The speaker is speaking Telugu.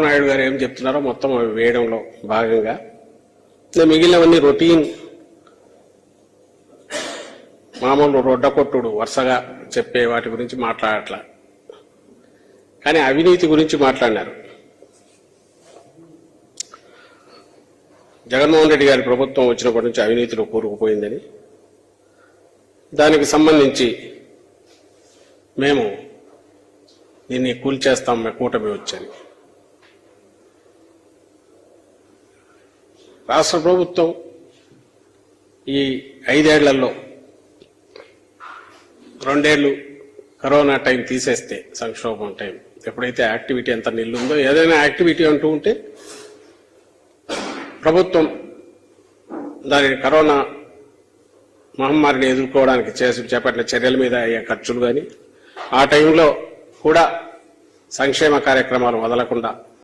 నాయుడు గారు ఏం చెప్తున్నారో మొత్తం అవి వేయడంలో భాగంగా మిగిలినవన్నీ రొటీన్ మామూలు రొడ్డకొట్టుడు వరుసగా చెప్పే వాటి గురించి మాట్లాడట్లా. కానీ అవినీతి గురించి మాట్లాడినారు. జగన్మోహన్ రెడ్డి గారి ప్రభుత్వం వచ్చినప్పటి నుంచి అవినీతిలో కూరుకుపోయిందని, దానికి సంబంధించి మేము దీన్ని కూల్చేస్తాం కూటమి వచ్చని. రాష్ట్ర ప్రభుత్వం ఈ 5 ఏళ్లలో 2 ఏళ్లు కరోనా టైం తీసేస్తే, సంక్షోభం టైం ఎప్పుడైతే యాక్టివిటీ ఎంత నిల్లుందో, ఏదైనా యాక్టివిటీ అంటూ ఉంటే ప్రభుత్వం దానిని కరోనా మహమ్మారిని ఎదుర్కోవడానికి చేపట్టిన చర్యల మీద అయ్యే ఖర్చులు కానీ, ఆ టైంలో కూడా సంక్షేమ కార్యక్రమాలు వదలకుండా